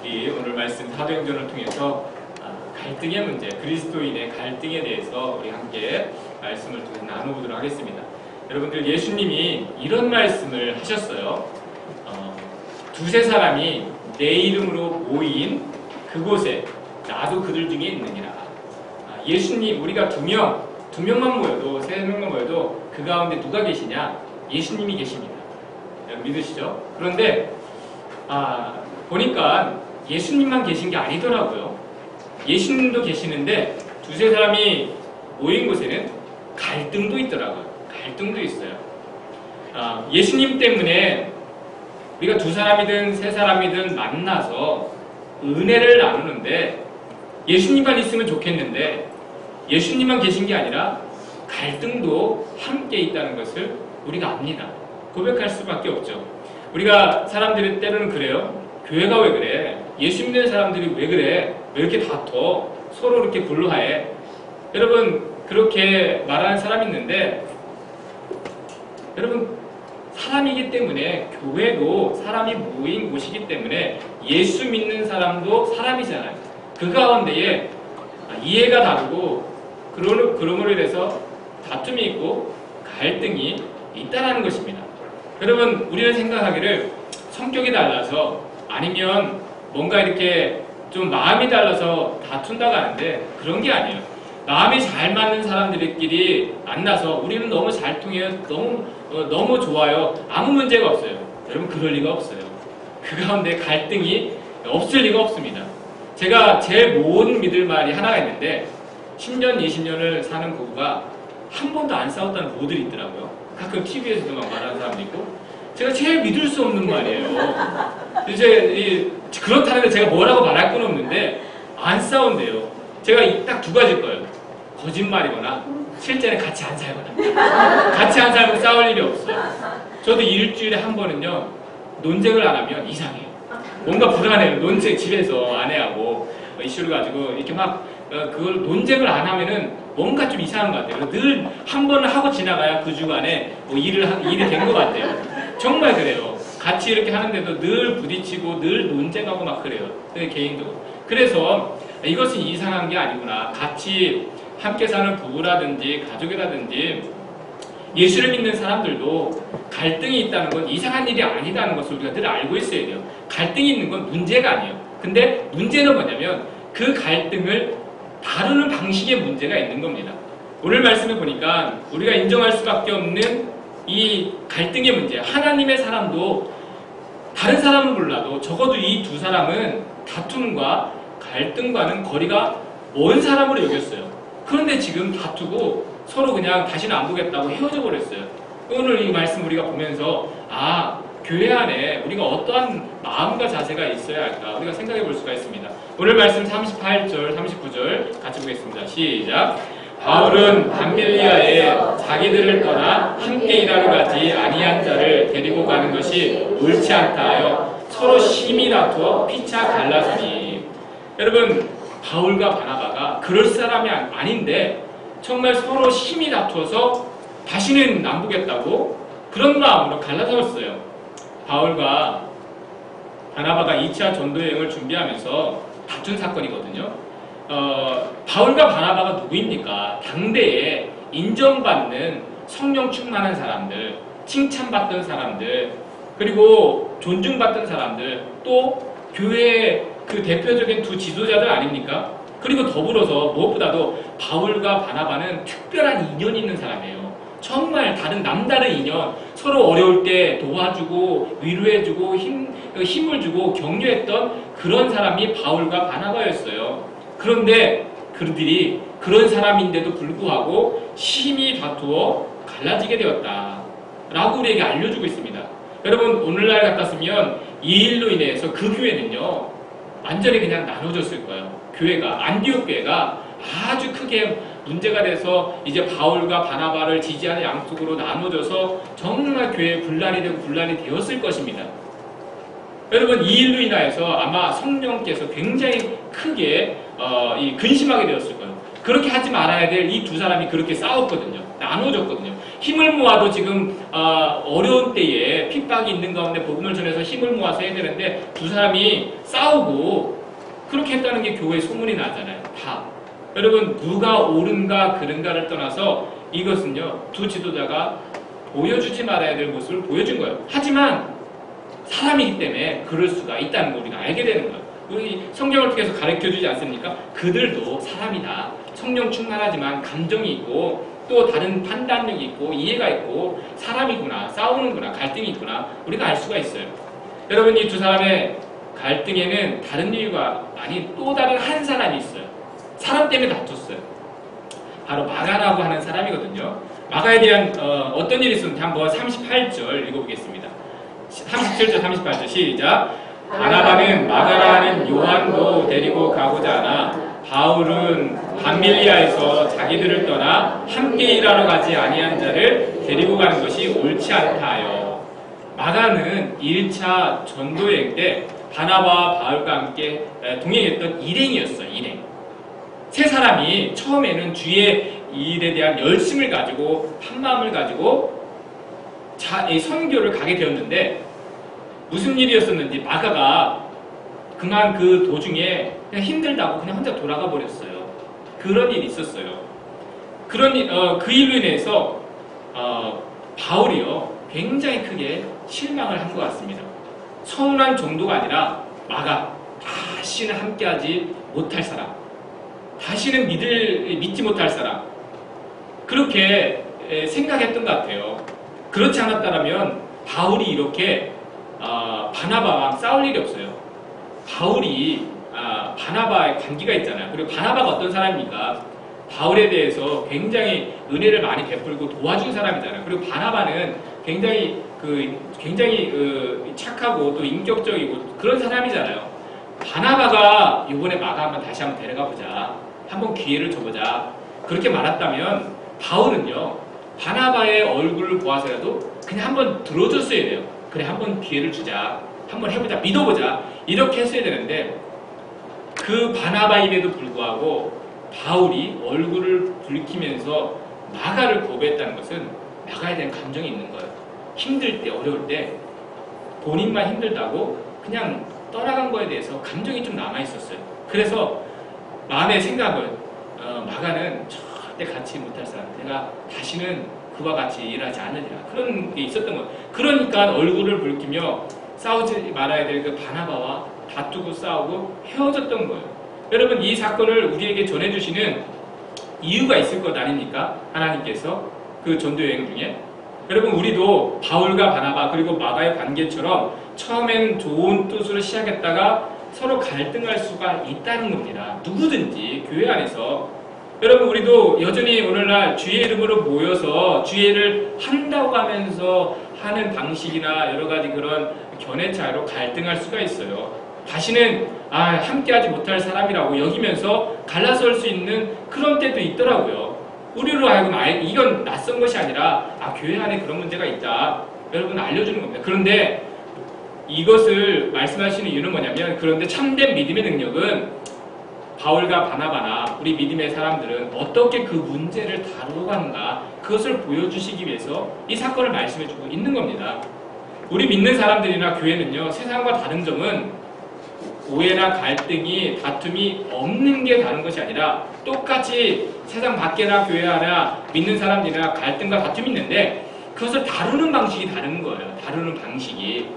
우리 오늘 말씀 사도행전을 통해서 갈등의 문제, 그리스도인의 갈등에 대해서 우리 함께 말씀을 통해서 나눠보도록 하겠습니다. 여러분들, 예수님이 이런 말씀을 하셨어요. 두세 사람이 내 이름으로 모인 그곳에 나도 그들 중에 있느니라. 예수님, 우리가 두 명만 모여도, 세 명만 모여도 그 가운데 누가 계시냐? 예수님이 계십니다. 여러분 믿으시죠? 그런데 보니까 예수님만 계신 게 아니더라고요. 예수님도 계시는데 두세 사람이 모인 곳에는 갈등도 있더라고요. 갈등도 있어요. 예수님 때문에 우리가 두 사람이든 세 사람이든 만나서 은혜를 나누는데 예수님만 있으면 좋겠는데 예수님만 계신 게 아니라 갈등도 함께 있다는 것을 우리가 압니다. 고백할 수밖에 없죠. 우리가 사람들이 때로는 그래요. 교회가 왜 그래? 예수 믿는 사람들이 왜 그래? 왜 이렇게 다퉈? 서로 이렇게 불로하해? 여러분, 그렇게 말하는 사람이 있는데, 여러분, 사람이기 때문에, 교회도 사람이 모인 곳이기 때문에 예수 믿는 사람도 사람이잖아요. 그 가운데에 이해가 다르고 그러므로 인해서 다툼이 있고 갈등이 있다라는 것입니다. 여러분, 우리는 생각하기를 성격이 달라서 아니면 뭔가 이렇게 좀 마음이 달라서 다툰다고 하는데 그런 게 아니에요. 마음이 잘 맞는 사람들끼리 만나서 우리는 너무 잘 통해요. 너무 좋아요. 아무 문제가 없어요. 여러분, 그럴 리가 없어요. 그 가운데 갈등이 없을 리가 없습니다. 제가 제일 못 믿을 말이 하나가 있는데 10년, 20년을 사는 부부가 한 번도 안 싸웠다는 부부들이 있더라고요. 가끔 TV에서도 막 말하는 사람도 있고 제가 제일 믿을 수 없는 말이에요. 이제 그렇다는데 제가 뭐라고 말할 건 없는데 안 싸운대요. 제가 딱 두 가지일 거예요. 거짓말이거나 실제는 같이 안 살거나. 같이 안 살면 싸울 일이 없어요. 저도 일주일에 한 번은요 논쟁을 안 하면 이상해요. 뭔가 불안해요. 논쟁 집에서 아내하고 이슈를 가지고 이렇게 막 그걸 논쟁을 안 하면은 뭔가 좀 이상한 것 같아요. 늘 한 번을 하고 지나가야 그 주간에 뭐 일이 된 것 같아요. 정말 그래요. 같이 이렇게 하는데도 늘 부딪히고 늘 논쟁하고 막 그래요. 개인도. 그래서 이것은 이상한 게 아니구나. 같이 함께 사는 부부라든지 가족이라든지 예수를 믿는 사람들도 갈등이 있다는 건 이상한 일이 아니다는 것을 우리가 늘 알고 있어야 돼요. 갈등이 있는 건 문제가 아니에요. 근데 문제는 뭐냐면 그 갈등을 다루는 방식에 문제가 있는 겁니다. 오늘 말씀을 보니까 우리가 인정할 수밖에 없는 이 갈등의 문제, 하나님의 사람도 다른 사람은 몰라도 적어도 이 두 사람은 다툼과 갈등과는 거리가 먼 사람으로 여겼어요. 그런데 지금 다투고 서로 그냥 다시는 안 보겠다고 헤어져 버렸어요. 오늘 이 말씀 우리가 보면서 교회 안에 우리가 어떠한 마음과 자세가 있어야 할까 우리가 생각해 볼 수가 있습니다. 오늘 말씀 38절, 39절 같이 보겠습니다. 시작. 바울은 밤빌리아에 자기들을 떠나 함께 일하러 가지 아니한 자를 데리고 가는 것이 옳지 않다 하여 서로 심히 다투어 피차 갈라서니. 여러분, 바울과 바나바가 그럴 사람이 아닌데 정말 서로 심히 다투어서 다시는 안 보겠다고 그런 마음으로 갈라서었어요. 바울과 바나바가 2차 전도여행을 준비하면서 다툰 사건이거든요. 바울과 바나바가 누구입니까? 당대에 인정받는 성령 충만한 사람들, 칭찬받던 사람들, 그리고 존중받던 사람들, 또 교회의 그 대표적인 두 지도자들 아닙니까? 그리고 더불어서 무엇보다도 바울과 바나바는 특별한 인연이 있는 사람이에요. 정말 남다른 인연, 서로 어려울 때 도와주고 위로해주고 힘을 주고 격려했던 그런 사람이 바울과 바나바였어요. 그런데 그들이 그런 사람인데도 불구하고 심히 다투어 갈라지게 되었다 라고 우리에게 알려주고 있습니다. 여러분, 오늘날 같았으면 이 일로 인해서 그 교회는요 완전히 그냥 나눠졌을 거예요. 교회가, 안디옥 교회가 아주 크게 문제가 돼서 이제 바울과 바나바를 지지하는 양쪽으로 나눠져서 정말 교회에 분란이 되고 분란이 되었을 것입니다. 여러분, 이 일로 인하여서 아마 성령께서 굉장히 크게 근심하게 되었을 거예요. 그렇게 하지 말아야 될 이 두 사람이 그렇게 싸웠거든요. 나눠졌거든요. 힘을 모아도 지금 어려운 때에 핍박이 있는 가운데 복음을 전해서 힘을 모아서 해야 되는데 두 사람이 싸우고 그렇게 했다는 게 교회에 소문이 나잖아요. 다. 여러분 누가 옳은가 그른가를 떠나서 이것은요 두 지도자가 보여주지 말아야 될 모습을 보여준 거예요. 하지만 사람이기 때문에 그럴 수가 있다는 걸 우리가 알게 되는 거예요. 우리 성경을 통해서 가르쳐주지 않습니까? 그들도 사람이다. 성령 충만하지만 감정이 있고 또 다른 판단력이 있고 이해가 있고 사람이구나, 싸우는구나, 갈등이 있구나 우리가 알 수가 있어요. 여러분 이 두 사람의 갈등에는 다른 이유가 아닌 또 다른 한 사람이 있어요. 사람 때문에 다퉜어요. 바로 마가라고 하는 사람이거든요. 마가에 대한 어떤 일이 있었는지 한번 38절 읽어보겠습니다. 37절 38절 시작. 바나바는 마가라는 요한도 데리고 가고자 하나 바울은 밤밀리아에서 자기들을 떠나 함께 일하러 가지 아니한 자를 데리고 가는 것이 옳지 않다 하여 마가는 1차 전도여행 때 바나바와 바울과 함께 동행했던 일행이었어요. 일행. 세 사람이 처음에는 주의 일에 대한 열심을 가지고 한마음을 가지고 선교를 가게 되었는데 무슨 일이었었는지 마가가 그만 그 도중에 그냥 힘들다고 그냥 혼자 돌아가 버렸어요. 그런 일이 있었어요. 그 일로 인해서 바울이요 굉장히 크게 실망을 한 것 같습니다. 서운한 정도가 아니라 마가 다시는 함께하지 못할 사람, 다시는 믿지 못할 사람 그렇게 생각했던 것 같아요. 그렇지 않았다면 바울이 이렇게 바나바와 싸울 일이 없어요. 바울이 바나바의 관계가 있잖아요. 그리고 바나바가 어떤 사람입니까? 바울에 대해서 굉장히 은혜를 많이 베풀고 도와준 사람이잖아요. 그리고 바나바는 굉장히 착하고 또 인격적이고 그런 사람이잖아요. 바나바가 이번에 마가 다시 한번 데려가 보자. 한번 기회를 줘보자. 그렇게 말했다면 바울은요 바나바의 얼굴을 보아서라도 그냥 한번 들어줬어야 돼요. 그래 한번 기회를 주자. 한번 해보자. 믿어보자. 이렇게 했어야 되는데 그 바나바임에도 불구하고 바울이 얼굴을 붉히면서 마가를 거부했다는 것은 마가에 대한 감정이 있는 거예요. 힘들 때 어려울 때 본인만 힘들다고 그냥 떠나간 거에 대해서 감정이 좀 남아있었어요. 그래서 마음의 생각은 마가는 절대 같이 못할 사람, 내가 다시는 그와 같이 일하지 않으리라 그런 게 있었던 거예요. 그러니까 얼굴을 붉히며 싸우지 말아야 될 그 바나바와 다투고 싸우고 헤어졌던 거예요. 여러분 이 사건을 우리에게 전해주시는 이유가 있을 것 아닙니까? 하나님께서 그 전도여행 중에 여러분 우리도 바울과 바나바 그리고 마가의 관계처럼 처음엔 좋은 뜻으로 시작했다가 서로 갈등할 수가 있다는 겁니다. 누구든지 교회 안에서 여러분 우리도 여전히 오늘날 주의 이름으로 모여서 주의를 한다고 하면서 하는 방식이나 여러 가지 그런 견해 차이로 갈등할 수가 있어요. 다시는 함께하지 못할 사람이라고 여기면서 갈라설 수 있는 그런 때도 있더라고요. 우리로 하여금 이건 낯선 것이 아니라 교회 안에 그런 문제가 있다. 여러분 알려주는 겁니다. 그런데 이것을 말씀하시는 이유는 뭐냐면 그런데 참된 믿음의 능력은 바울과 바나바나 우리 믿음의 사람들은 어떻게 그 문제를 다루고 가는가 그것을 보여주시기 위해서 이 사건을 말씀해주고 있는 겁니다. 우리 믿는 사람들이나 교회는요 세상과 다른 점은 오해나 갈등이 다툼이 없는 게 다른 것이 아니라 똑같이 세상 밖에나 교회 안에 믿는 사람들이나 갈등과 다툼이 있는데 그것을 다루는 방식이 다른 거예요. 다루는 방식이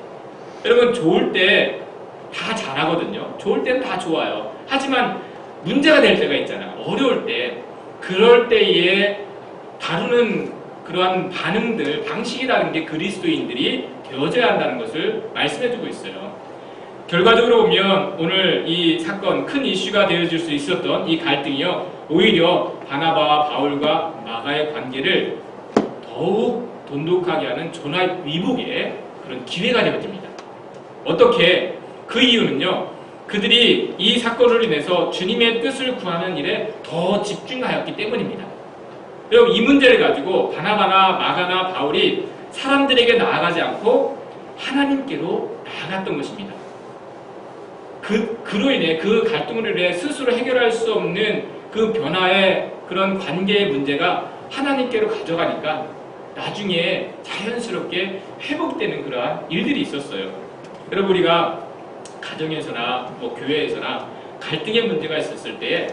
여러분 좋을 때 다 잘하거든요. 좋을 때는 다 좋아요. 하지만 문제가 될 때가 있잖아요. 어려울 때 그럴 때에 다루는 그러한 반응들 방식이라는 게 그리스도인들이 되어져야 한다는 것을 말씀해주고 있어요. 결과적으로 보면 오늘 이 사건 큰 이슈가 되어질 수 있었던 이 갈등이요 오히려 바나바와 바울과 마가의 관계를 더욱 돈독하게 하는 전화위복의 그런 기회가 되어집니다. 어떻게? 그 이유는요 그들이 이 사건으로 인해서 주님의 뜻을 구하는 일에 더 집중하였기 때문입니다. 여러분 이 문제를 가지고 바나바나 마가나 바울이 사람들에게 나아가지 않고 하나님께로 나아갔던 것입니다. 그로 인해 그 갈등으로 인해 스스로 해결할 수 없는 그 변화의 그런 관계의 문제가 하나님께로 가져가니까 나중에 자연스럽게 회복되는 그러한 일들이 있었어요. 여러분, 우리가 가정에서나 뭐 교회에서나 갈등의 문제가 있었을 때에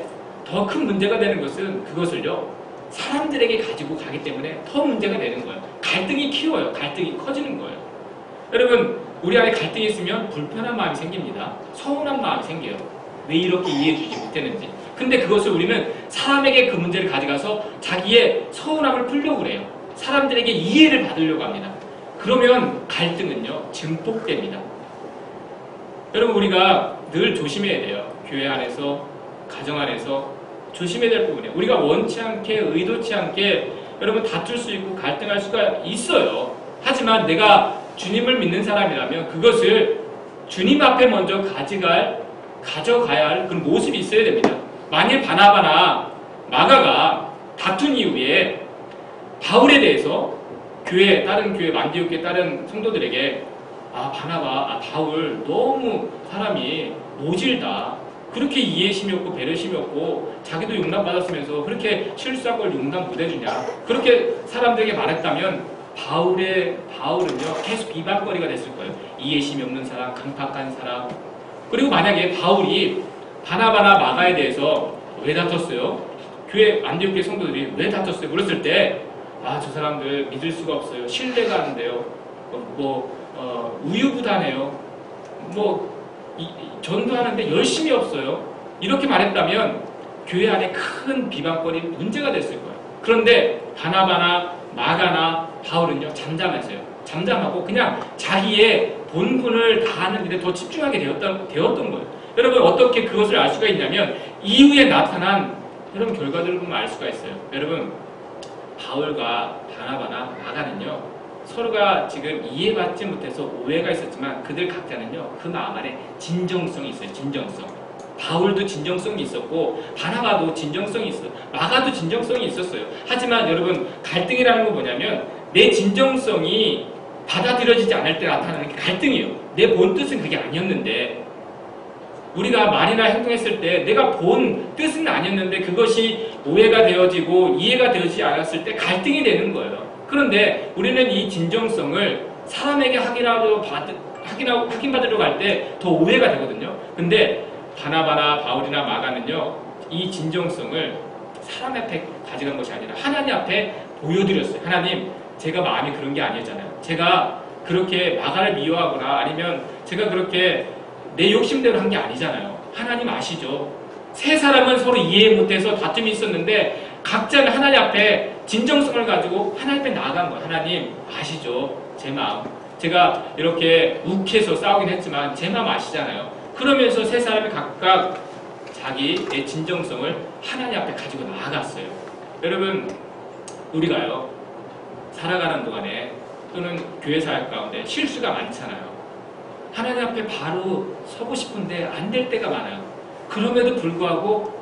더 큰 문제가 되는 것은 그것을요, 사람들에게 가지고 가기 때문에 더 문제가 되는 거예요. 갈등이 키워요. 갈등이 커지는 거예요. 여러분, 우리 안에 갈등이 있으면 불편한 마음이 생깁니다. 서운한 마음이 생겨요. 왜 이렇게 이해해주지 못했는지. 근데 그것을 우리는 사람에게 그 문제를 가져가서 자기의 서운함을 풀려고 그래요. 사람들에게 이해를 받으려고 합니다. 그러면 갈등은요, 증폭됩니다. 여러분, 우리가 늘 조심해야 돼요. 교회 안에서, 가정 안에서 조심해야 될 부분이에요. 우리가 원치 않게, 의도치 않게 여러분 다툴 수 있고 갈등할 수가 있어요. 하지만 내가 주님을 믿는 사람이라면 그것을 주님 앞에 먼저 가져가야 할 그런 모습이 있어야 됩니다. 만일 바나바나 마가가 다툰 이후에 바울에 대해서 다른 교회, 안디옥교회 다른 성도들에게 바나바, 바울 너무 사람이 모질다. 그렇게 이해심이 없고 배려심이 없고 자기도 용납받았으면서 그렇게 실수한 걸 용납 못해주냐. 그렇게 사람들에게 말했다면 바울은요 계속 비방거리가 됐을 거예요. 이해심이 없는 사람, 강팍한 사람. 그리고 만약에 바울이 바나바나 마가에 대해서 왜 다퉜어요? 교회 안디옥교회 성도들이 왜 다퉜어요? 물었을 때 저 사람들 믿을 수가 없어요. 신뢰가 안 돼요. 우유부단해요. 전도하는데 열심히 없어요. 이렇게 말했다면 교회 안에 큰 비방거리 문제가 됐을 거예요. 그런데 바나바나 마가나 바울은요 잠잠했어요. 잠잠하고 그냥 자기의 본분을 다하는 일에 더 집중하게 되었던 거예요. 여러분, 어떻게 그것을 알 수가 있냐면 이후에 나타난 여러분 결과들을 보면 알 수가 있어요. 여러분, 바울과 바나바나 마가는요 서로가 지금 이해받지 못해서 오해가 있었지만 그들 각자는요 그 마음 안에 진정성이 있어요. 진정성. 바울도 진정성이 있었고 바나바도 진정성이 있어요. 마가도 진정성이 있었어요. 하지만 여러분, 갈등이라는 건 뭐냐면 내 진정성이 받아들여지지 않을 때 나타나는 게 갈등이에요. 내 본 뜻은 그게 아니었는데, 우리가 말이나 행동했을 때 내가 본 뜻은 아니었는데 그것이 오해가 되어지고 이해가 되어지지 않았을 때 갈등이 되는 거예요. 그런데 우리는 이 진정성을 사람에게 확인받으려고 할 때 더 오해가 되거든요. 근데 바나바나 바울이나 마가는요 이 진정성을 사람 앞에 가져간 것이 아니라 하나님 앞에 보여드렸어요. 하나님, 제가 마음이 그런 게 아니었잖아요. 제가 그렇게 마가를 미워하거나 아니면 제가 그렇게 내 욕심대로 한 게 아니잖아요. 하나님 아시죠? 세 사람은 서로 이해 못해서 다툼이 있었는데 각자는 하나님 앞에 진정성을 가지고 하나님 앞에 나아간 거예요. 하나님 아시죠? 제 마음. 제가 이렇게 욱해서 싸우긴 했지만 제 마음 아시잖아요. 그러면서 세 사람이 각각 자기의 진정성을 하나님 앞에 가지고 나아갔어요. 여러분, 우리가요 살아가는 동안에 또는 교회 사역 가운데 실수가 많잖아요. 하나님 앞에 바로 서고 싶은데 안 될 때가 많아요. 그럼에도 불구하고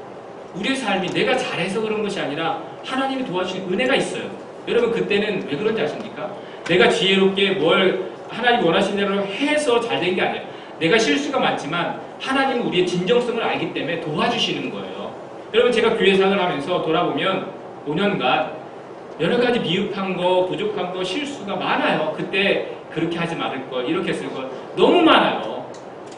우리의 삶이 내가 잘해서 그런 것이 아니라 하나님이 도와주신 은혜가 있어요. 여러분, 그때는 왜 그런지 아십니까? 내가 지혜롭게 뭘 하나님 원하신 대로 해서 잘 된 게 아니에요. 내가 실수가 많지만 하나님은 우리의 진정성을 알기 때문에 도와주시는 거예요. 여러분, 제가 교회 생활을 하면서 돌아보면 5년간 여러 가지 미흡한 거, 부족한 거, 실수가 많아요. 그때 그렇게 하지 말을 걸, 이렇게 했을 걸, 너무 많아요.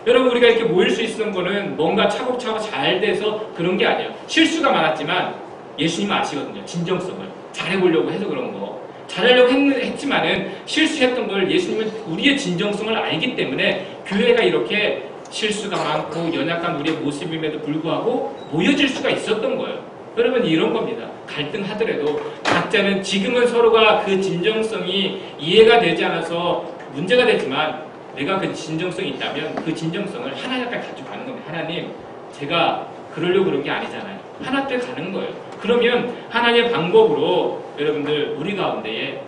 여러분, 우리가 이렇게 모일 수 있었던 거는 뭔가 차곡차곡 잘 돼서 그런 게 아니에요. 실수가 많았지만 예수님은 아시거든요. 진정성을. 잘해보려고 해서 그런 거. 잘하려고 했지만은 실수했던 걸 예수님은 우리의 진정성을 알기 때문에 교회가 이렇게 실수가 많고 연약한 우리의 모습임에도 불구하고 모여질 수가 있었던 거예요. 여러분, 이런 겁니다. 갈등하더라도 각자는 지금은 서로가 그 진정성이 이해가 되지 않아서 문제가 되지만 내가 그 진정성이 있다면 그 진정성을 하나님 앞에 가지고 가는 겁니다. 하나님, 제가 그러려고 그런 게 아니잖아요. 하나님 앞에 가는 거예요. 그러면 하나님의 방법으로 여러분들 우리 가운데에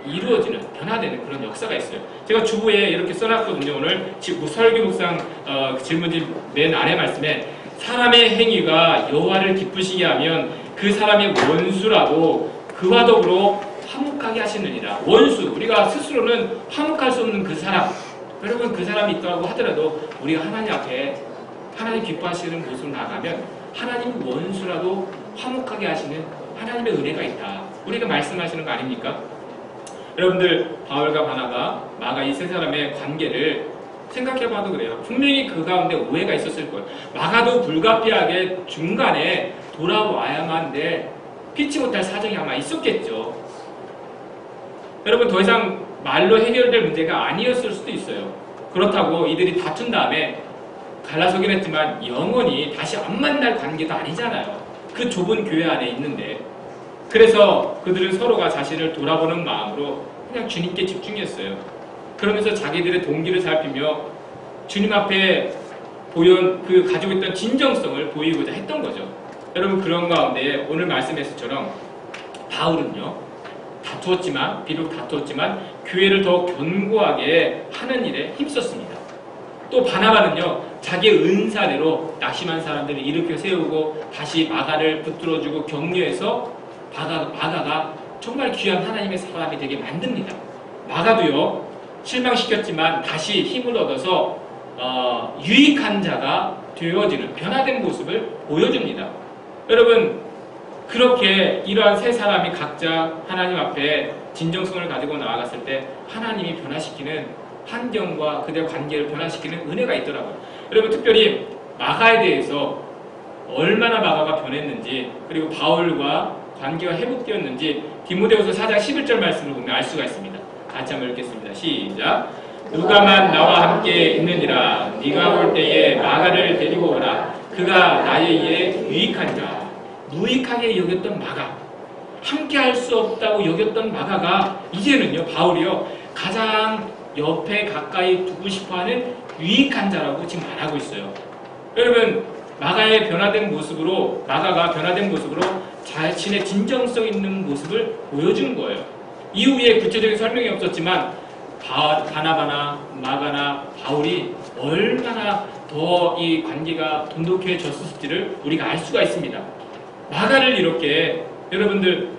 이루어지는, 변화되는 그런 역사가 있어요. 제가 주보에 이렇게 써놨거든요. 오늘 설교 묵상 질문지 맨 아래 말씀에 사람의 행위가 여호와를 기쁘시게 하면 그 사람의 원수라도 그와 더불어 화목하게 하시느니라. 원수, 우리가 스스로는 화목할 수 없는 그 사람, 여러분, 그 사람이 있다고 하더라도 우리가 하나님 앞에 하나님 기뻐하시는 모습으로 나가면 하나님 원수라도 화목하게 하시는 하나님의 은혜가 있다. 우리가 말씀하시는 거 아닙니까? 여러분들 바울과 바나바, 마가 이 세 사람의 관계를 생각해봐도 그래요. 분명히 그 가운데 오해가 있었을 거예요. 마가도 불가피하게 중간에 돌아와야만 될 피치 못할 사정이 아마 있었겠죠. 여러분 더 이상 말로 해결될 문제가 아니었을 수도 있어요. 그렇다고 이들이 다툰 다음에 갈라서긴 했지만 영원히 다시 안 만날 관계도 아니잖아요. 그 좁은 교회 안에 있는데. 그래서 그들은 서로가 자신을 돌아보는 마음으로 그냥 주님께 집중했어요. 그러면서 자기들의 동기를 살피며 주님 앞에 가지고 있던 진정성을 보이고자 했던 거죠. 여러분 그런 가운데 오늘 말씀에서처럼 바울은요, 비록 다투었지만 교회를 더 견고하게 하는 일에 힘썼습니다. 또 바나바는요, 자기의 은사대로 낙심한 사람들을 일으켜 세우고 다시 마가를 붙들어주고 격려해서 마가가 정말 귀한 하나님의 사람이 되게 만듭니다. 마가도요, 실망시켰지만 다시 힘을 얻어서 유익한 자가 되어지는 변화된 모습을 보여줍니다. 여러분 그렇게 이러한 세 사람이 각자 하나님 앞에 진정성을 가지고 나아갔을 때 하나님이 변화시키는 환경과 그들의 관계를 변화시키는 은혜가 있더라고요. 여러분 특별히 마가에 대해서 얼마나 마가가 변했는지, 그리고 바울과 관계가 회복되었는지 디모데후서 4장 11절 말씀을 보면 알 수가 있습니다. 같이 한번 읽겠습니다. 시작. 누가만 나와 함께 있느니라. 네가 올 때에 마가를 데리고 오라. 그가 나의 일에 유익한 자. 무익하게 여겼던 마가, 함께 할 수 없다고 여겼던 마가가 이제는요, 바울이요, 가장 옆에 가까이 두고 싶어하는 유익한 자라고 지금 말하고 있어요. 여러분 마가가 변화된 모습으로 자신의 진정성 있는 모습을 보여준 거예요. 이후에 구체적인 설명이 없었지만 바나바나 마가나 바울이 얼마나 더 이 관계가 돈독해졌을지를 우리가 알 수가 있습니다. 마가를 이렇게 여러분들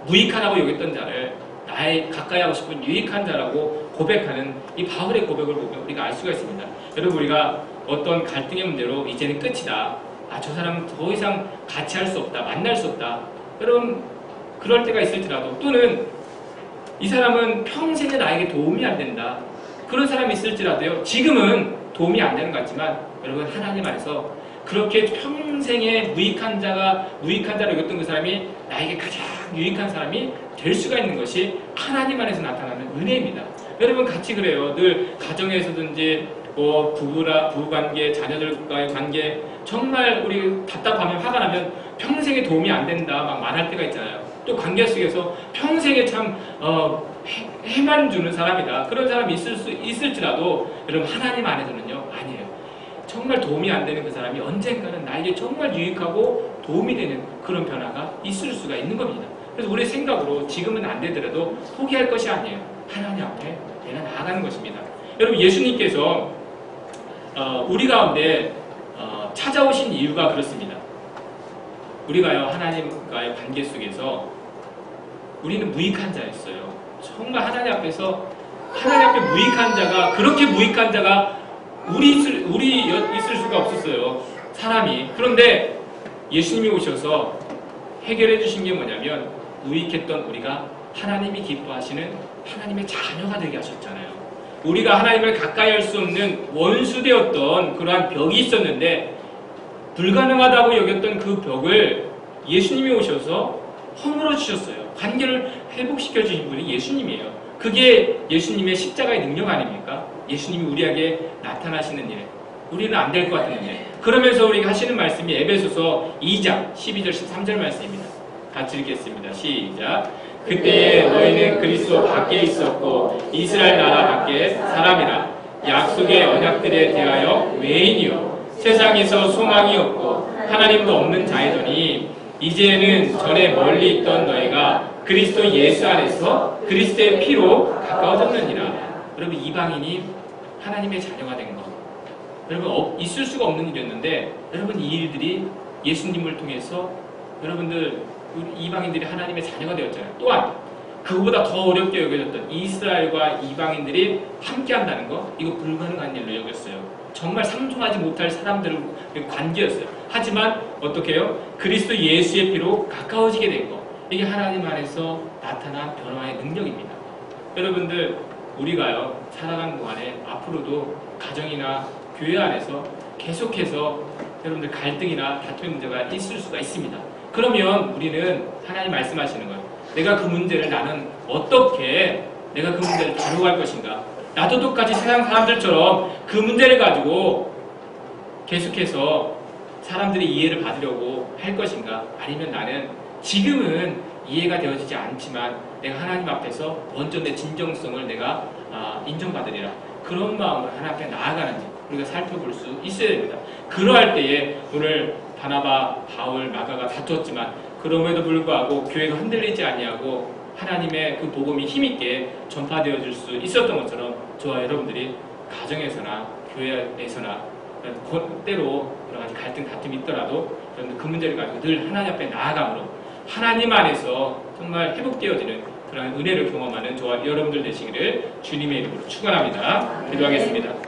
무익하다고 여겼던 자를 나의 가까이 하고 싶은 유익한 자라고 고백하는 이 바울의 고백을 보면 우리가 알 수가 있습니다. 여러분 우리가 어떤 갈등의 문제로 이제는 끝이다, 저 사람은 더 이상 같이 할 수 없다, 만날 수 없다, 여러분 그럴 때가 있을지라도, 또는 이 사람은 평생에 나에게 도움이 안 된다, 그런 사람이 있을지라도요, 지금은 도움이 안 되는 것 같지만 여러분 하나님 안에서 그렇게 평생에 무익한 자로 여겼던 그 사람이 나에게 가장 유익한 사람이 될 수가 있는 것이 하나님 안에서 나타나는 은혜입니다. 여러분 같이 그래요. 늘 가정에서든지 부부관계, 자녀들과의 관계, 정말 우리 답답하면, 화가 나면 평생에 도움이 안 된다 막 말할 때가 있잖아요. 또 관계 속에서 평생에 참 해만 주는 사람이다, 그런 사람이 있을지라도 여러분 하나님 안에서는요, 아니에요. 정말 도움이 안 되는 그 사람이 언젠가는 나에게 정말 유익하고 도움이 되는 그런 변화가 있을 수가 있는 겁니다. 그래서 우리 생각으로 지금은 안 되더라도 포기할 것이 아니에요. 하나님 앞에 내가 나아가는 것입니다. 여러분 예수님께서 우리 가운데 찾아오신 이유가 그렇습니다. 우리가요, 하나님과의 관계 속에서 우리는 무익한 자였어요. 정말 하나님 앞에 무익한 자가, 그렇게 무익한 자가 우리 있을 수가 없었어요, 사람이. 그런데 예수님이 오셔서 해결해 주신 게 뭐냐면, 무익했던 우리가 하나님이 기뻐하시는 하나님의 자녀가 되게 하셨잖아요. 우리가 하나님을 가까이 할 수 없는 원수되었던 그러한 벽이 있었는데, 불가능하다고 여겼던 그 벽을 예수님이 오셔서 허물어 주셨어요. 관계를 회복시켜 주신 분이 예수님이에요. 그게 예수님의 십자가의 능력 아닙니까? 예수님이 우리에게 나타나시는 일, 우리는 안 될 것 같은데. 그러면서 우리가 하시는 말씀이 에베소서 2장 12절 13절 말씀입니다. 같이 읽겠습니다. 시작. 그때에 너희는 그리스도 밖에 있었고 이스라엘 나라 밖에 사람이라. 약속의 언약들에 대하여 외인이요 세상에서 소망이 없고 하나님도 없는 자이더니 이제는 전에 멀리 있던 너희가 그리스도 예수 안에서 그리스도의 피로 가까워졌느니라. 여러분 이방인이 하나님의 자녀가 된 것, 여러분 있을 수가 없는 일이었는데, 여러분 이 일들이 예수님을 통해서 여러분들 이방인들이 하나님의 자녀가 되었잖아요. 또한 그거보다 더 어렵게 여겨졌던 이스라엘과 이방인들이 함께한다는 거, 이거 불가능한 일로 여겼어요. 정말 상종하지 못할 사람들의 관계였어요. 하지만 어떻게 해요? 그리스도 예수의 피로 가까워지게 된 거. 이게 하나님 안에서 나타난 변화의 능력입니다. 여러분들, 우리가요 살아가는 동안에 앞으로도 가정이나 교회 안에서 계속해서 여러분들 갈등이나 다툼의 문제가 있을 수가 있습니다. 그러면 우리는 하나님 말씀하시는 거예요. 내가 그 문제를 나는 어떻게 내가 그 문제를 다루고 갈 것인가. 나도 똑같이 세상 사람들처럼 그 문제를 가지고 계속해서 사람들의 이해를 받으려고 할 것인가. 아니면 나는 지금은 이해가 되어지지 않지만 내가 하나님 앞에서 먼저 내 진정성을 내가 인정받으리라. 그런 마음으로 하나님 앞에 나아가는지 우리가 살펴볼 수 있어야 됩니다. 그러할 때에 오늘 바나바, 바울, 마가가 다투었지만 그럼에도 불구하고 교회가 흔들리지 아니하고 하나님의 그 복음이 힘있게 전파되어질 수 있었던 것처럼 저와 여러분들이 가정에서나 교회에서나 때로 여러 가지 갈등, 다툼이 있더라도 여러분들 그 문제를 가지고 늘 하나님 앞에 나아감으로 하나님 안에서 정말 회복되어지는 그런 은혜를 경험하는 저와 여러분들 되시기를 주님의 이름으로 축원합니다. 기도하겠습니다.